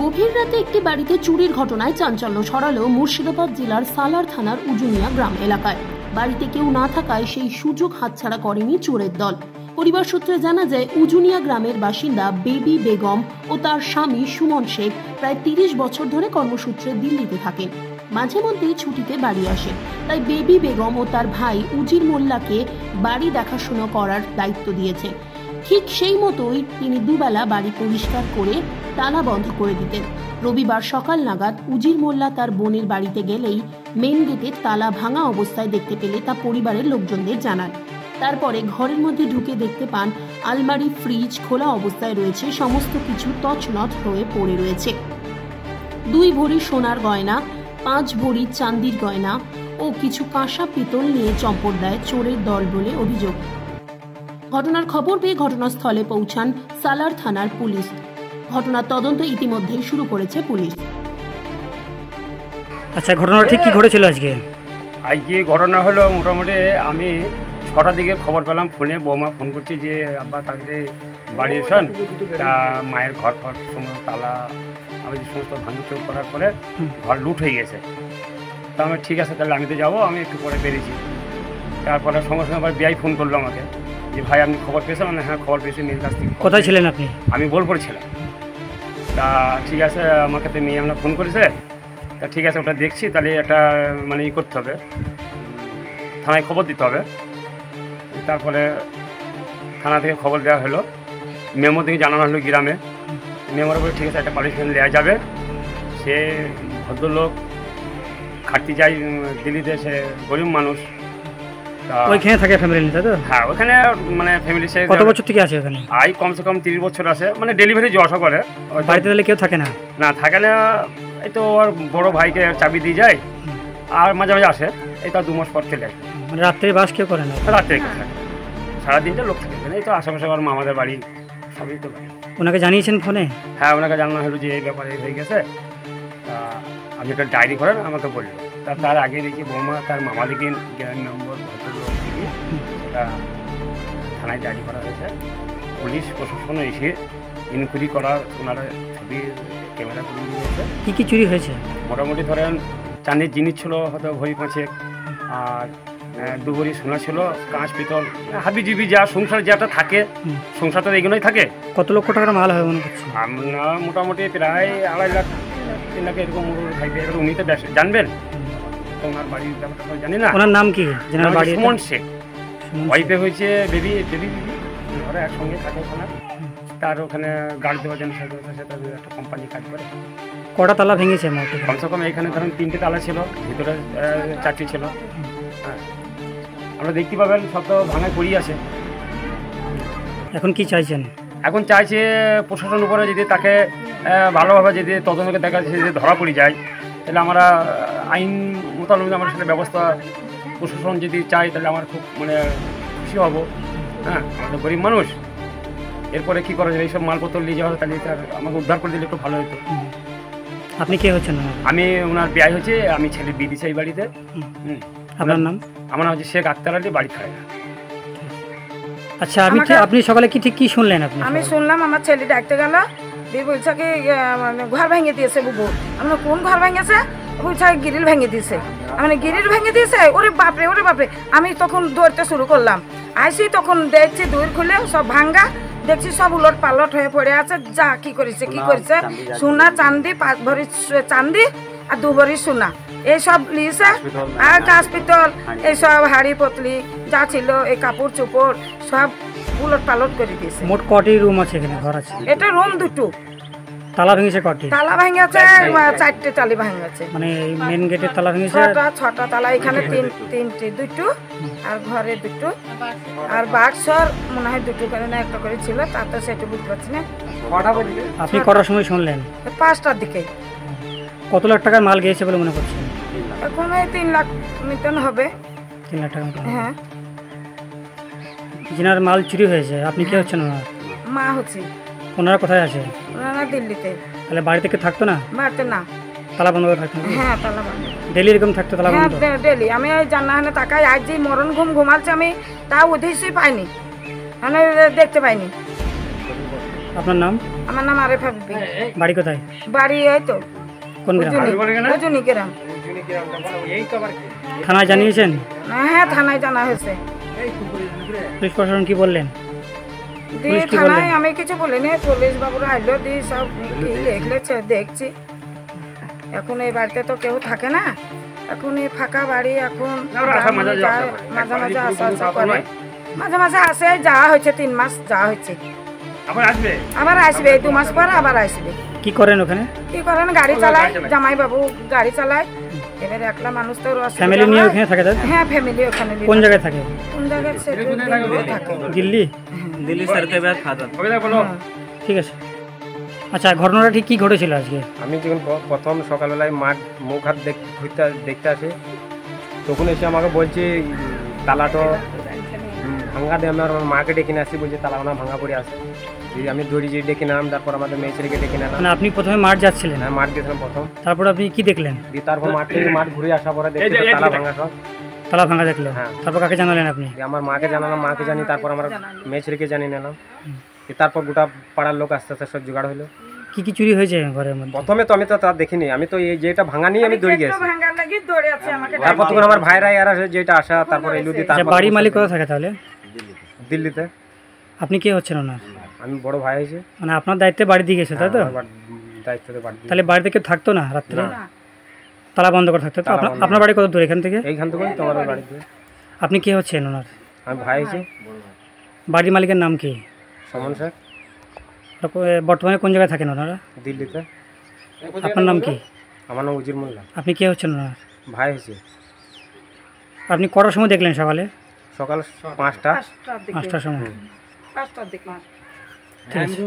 গভীর রাতে একটি বাড়িতে চুরির ঘটনায় চাঞ্চল্য ছড়ালো মুর্শিদাবাদ জেলার সালার থানার উজুনিয়া গ্রাম এলাকায়। বাড়িতে কেউ না থাকায় সেই সুযোগ হাতছাড়া করেনি চোরের দল। পরিবার সূত্রে জানা যায়, উজুনিয়া গ্রামের বাসিন্দা বেবি বেগম ও তার স্বামী সুমন শেখ প্রায় 30 বছর ধরে কর্মসূত্রে দিল্লিতে থাকেন। মাঝে মধ্যেই ছুটিতে বাড়ি আসেন। তাই বেবি বেগম ও তার ভাই উজির মোল্লাকে বাড়ি দেখাশোনা করার দায়িত্ব দিয়েছে। ঠিক সেই মতোই তিনি দুবেলা বাড়ি পরিষ্কার করে তালা বন্ধ করে দিতেন। রবিবার সকাল নাগাদ উজির মোল্লা তার বোনের বাড়িতে গেলেই মেন গেটের তালা ভাঙা অবস্থায় দেখতে পেলে তা পরিবারের লোকজনদের জানান। তারপরে ঘরের মধ্যে ঢুকে দেখতে পান আলমারি, ফ্রিজ খোলা অবস্থায় রয়েছে, সমস্ত কিছু তছনছ হয়ে পড়ে রয়েছে। 2 ভরি সোনার গয়না, 5 ভরি চান্দির গয়না ও কিছু কাঁসা পিতল নিয়ে চম্পট দেয় চোরের দল বলে অভিযোগ। ঘটনার খবর পেয়ে ঘটনাস্থলে পৌঁছান সালার থানার পুলিশ। ঘটনার তদন্ত ইতিমধ্যেই শুরু করেছে পুলিশ। আচ্ছা, ঘটনাটা ঠিক কি ঘটেছিল আজকে? আজকে ঘটনা হলো, মোটামুটি আমি 6টার দিকে খবর পেলাম, ফোনে বৌমা ফোন করছে যে আব্বা তাকে বাড়ি এসেন, তা মায়ের ঘর সমস্ত তালা আমি সমস্ত ভাঙচুর করার পরে ঘর লুট হয়ে গেছে। তা আমি ঠিক আছে, তাহলে আমি তো যাবো, আমি একটু পরে বেরিয়েছি। তারপরে সঙ্গে সঙ্গে আবার বিআই ফোন করলো আমাকে যে ভাই আপনি খবর পেয়েছেন? মানে হ্যাঁ খবর পেয়েছি, মেয়ের কাছ থেকে। কোথায় ছিলেন আপনি? আমি বোলপুর ছিলাম। তা ঠিক আছে, আমাকে তো মেয়ে আমরা ফোন করেছে, তা ঠিক আছে ওটা দেখছি, তাহলে একটা মানে করতে হবে, থানায় খবর দিতে হবে। তারপরে থানা থেকে খবর দেওয়া হলো, মেমো থেকে জানানো হলো গ্রামে। মেমোর উপরে ঠিক আছে একটা পানিশমেন্ট দেওয়া যাবে। সে ভদ্রলোক খাটতে যায় দিল্লিতে, সে গরিব মানুষ। ওইখানে থাকে ফ্যামিলি, তাই তো? হ্যাঁ, ওখানে মানে ফ্যামিলি। সে কত বছর থেকে আছে ওখানে? কমসে কম 30 বছর আছে, মানে ডেলিভারি যাওয়া আসা করে। বাড়িতে তাহলে কেউ থাকে না? না থাকে না, এই তো ওর বড় ভাইকে চাবি দিয়ে যায়, আর মাঝে মাঝে আসে, এই তো 2 মাস পর চলে আসে। মানে রাত্রে বাস কেউ করে না? রাত্রে কেউ থাকে, সারাদিনটা লোক থাকে। এই তো আশেপাশে আমার মামাদের বাড়ি সবই তো। ওনাকে জানিয়েছেন ফোনে? হ্যাঁ, ওনাকে জানানো হলো যে এই ব্যাপারে হয়ে গেছে, আপনি একটা ডায়েরি করেন, আমাকে বললো। তার আগে দেখি বৌমা তার মামা দিকে গ্রামের নম্বর ভদ্রলোক থেকে থানায় ডায়েরি করা হয়েছে। পুলিশ প্রশাসন এসে ইনকোয়ারি করার, ওনারা ছবি ক্যামেরা করে নিয়েছে। কী কী চুরি হয়েছে? মোটামুটি ধরেন চাঁদির জিনিস ছিল হয়তো ভরি 5, আর 2 ভরি সোনা ছিল, কাঁচ পিতল, হাবিজিবি যা সংসার যেটা থাকে, সংসার তো এগুলোই থাকে। কত লক্ষ টাকার মাল হবে মনে করছি? আমরা মোটামুটি প্রায় 2.5 লাখ 3 লাখ এরকম থাকবে। এবার উনি তো জানবেন, ওনার বাড়ির ব্যাপারটা জানি না। ওনার নাম কি? সুমন শেখ। ওয়াইফে হয়েছে বেবি, ওরা একসঙ্গে থাকে ওখানে। তার ওখানে গার্ড দেওয়ার জন্য একটা কোম্পানি কাজ করে। কটা তালা ভেঙেছে? কমসে কম এখানে ধরুন 3টে তালা ছিল, ভিতরে 4টি ছিল। হ্যাঁ, আমরা দেখতে পাবেন সব তো ভাঙায় পড়ি আছে। এখন কি চাইছেন? এখন চাইছে প্রশাসন উপরে যদি তাকে ভালোভাবে যদি তদন্তকে দেখা যাচ্ছে, যদি ধরা পড়ে যায়, তাহলে আমরা আইন মোতাবেক আমরা সেটা ব্যবস্থা প্রশাসন যদি চাই, তাহলে আমার খুব মানে খুশি হব। হ্যাঁ, আমাদের গরিব মানুষ, এরপরে কী করা যায়, এইসব মালপত্র নিয়ে যাওয়া, তাহলে আমাকে উদ্ধার করে দিলে একটু ভালো হতো। আপনি কে হচ্ছেন? আমি ওনার বিয়ে হচ্ছে, আমি ছেলে বিয়ে দিচ্ছি এই বাড়িতে। আপনার নাম? আমার নাম হচ্ছে শেখ আক্তার আলী, বাড়ি খায়। আচ্ছা, আপনি সকালে কি ঠিক কি শুনলেন? আমি শুনলাম আমার ছেলে ডাকতে গেল, দিয়ে বলছে কি ঘর ভেঙে দিয়েছে বুবু। আমরা কোন ঘর ভেঙেছে? বলছে গ্রিল ভেঙে দিয়েছে। মানে গ্রিল ভেঙে দিয়েছে? ওরে বাপরে, ওরে বাপরে। আমি তখন দৌড়তে শুরু করলাম, আইসি তখন দেখছি দৌড় খুলে সব ভাঙ্গা, দেখছি সব উলট পালট হয়ে পড়ে আছে। যা কি করেছে সোনা চান্দি, 5 ভরি চান্দি আর 2 ভরি সোনা, এইসব লিয়েছে। আর কাঁচ পিতল, এইসব হাড়ি পতলি যা ছিল, এই কাপড় চোপড় সব উলট পালট করে দিয়েছে। মোট কটি রুম আছে এখানে? ঘর আছে? এটা রুম 2টো। তালা ভেঙেছে কটি? তালা ভেঙেছে 4টে তালা ভেঙেছে। মানে মেন গেটের তালা ভেঙেছে 6টা তালা। এখানে 3টে, 2টো, আর ঘরে 2টো, আর বাক্সর মনে হয় 2টো করে না 1টা করে ছিল, তা তো সেটা বুঝতে পারছি না। আপনি কটার সময় শুনলেন? 5টার দিকে। কত লাখ টাকার মাল গিয়েছে বলে মনে করছেন? এখন 3 লাখ মতন হবে। 3 লাখ টাকা? হ্যাঁ। যিনার মাল চুরি হয়েছে আপনি কে হচ্ছেন? মা হচ্ছে। ওনারা কোথায় আছে? ওনারা দিল্লিতে। তাহলে বাড়ি থেকে থাকতো না? বাড়িতে না, তালা বন্ধ করে থাকতো? হ্যাঁ, তালা বন্ধ। ডেলি এরকম থাকতো তালা বন্ধ? হ্যাঁ, ডেলি। আমি জান্নাহানে তাকাই, আজ যে মরণ ঘুমাচ্ছে আমি তা উদ্দেশ্যই পাইনি, মানে দেখতে পাইনি। আপনার নাম? আমার নাম আরেফা বিবি। বাড়ি কোথায়? বাড়ি এই তো কোন গ্রাম? উজুনি গ্রাম। থানায় জানিয়েছেন? হ্যাঁ থানায় জানা হয়েছে। পুলিশ প্রশাসন কি বললেন? দিয়ে থানায় আমি কিছু বলিনি, পুলিশ বাবুরা আইলো, দিয়ে সব কি দেখলেছে দেখছি। এখন এই বাড়িতে তো কেউ থাকে না, এখন এই ফাঁকা বাড়ি, এখন মাঝে মাঝে আসা করে, মাঝে মাঝে আসে, যাওয়া হয়েছে 3 মাস যাওয়া হয়েছে, আবার আসবে 2 মাস পর আবার আসবে। কি করেন ওখানে? কি করেন? গাড়ি চালায়, জামাই বাবু গাড়ি চালায়। এবার একলা মানুষ তো ফ্যামিলি নিয়ে ওখানে থাকে? হ্যাঁ ফ্যামিলি ওখানে। কোন জায়গায় থাকে? কোন জায়গায়? থাকে দিল্লি। ঠিক আছে। আচ্ছা, ঘটনাটা ঠিক কি ঘটেছিল আজকে? আমি যখন প্রথম সকালবেলায় মাঠ মুখ হাত দেখতে আসি, তখন এসে আমাকে বলছে তালাটো ভাঙা দিয়ে। আমি আমার মাকে ডেকে নিয়ে আসি, বলছি তালা ভাঙা পড়ে আসে। আমি দড়ি যে ডেকে নাম, তারপর আমাদের মেয়ে ছেলেকে ডেকে নিলাম। মানে আপনি প্রথমে মাঠ যাচ্ছিলেন? হ্যাঁ মাঠ গেছিলাম প্রথম। তারপর আপনি কি দেখলেন? তারপর মাঠ ঘুরে আসার পরে দেখছি তালা ভাঙা সব। তালা ভাঙা দেখলেন? হ্যাঁ। তারপর কাকে জানালেন আপনি? আমার মাকে জানালাম, মাকে জানি, তারপর আমার মেয়ে ছেলেকে জানিয়ে নিলাম। তারপর গোটা পাড়ার লোক আস্তে আস্তে সব জোগাড় হলো। কি কি চুরি হয়েছে ঘরের মধ্যে? প্রথমে তো আমি তো তা দেখিনি, আমি তো এই যেটা ভাঙা নিয়ে আমি দৌড়ে গেছি। ভাঙার লাগি দৌড়ে আছে আমাকে। তারপর তখন আমার ভাইরা আর যেটা আসা, তারপর এলু দিয়ে। তারপর বাড়ির মালিক কোথায় থাকে তাহলে? দিল্লিতে। আপনি কে হচ্ছেন ওনার? আমি বড় ভাই হয়েছে। মানে আপনার দায়িত্বে বাড়ি দিয়ে গেছে তাই তো? দায়িত্বতে বাড়ি। তাহলে বাড়িতে কেউ থাকতো না রাত্রে? তালা বন্ধ করে থাকতো? আপনার বাড়ি কত দূর এখান থেকে? এইখান থেকে তোমার বাড়িতে। আপনি কে হচ্ছেন ওনার? আমি ভাই হয়েছে। বাড়ির মালিকের নাম কি? সমন স্যার। বর্তমানে কোন জায়গায় থাকেন ওনারা? দিল্লিতে। আপনার নাম কি? আমার নাম উজির মোল্লা। আপনি কে হচ্ছেন ওনার? ভাই হয়েছে। আপনি কটার সময় দেখলেন সকালে? সকাল 5টা। 5টার সময়। 5টার দিকে। ঠিক আছে।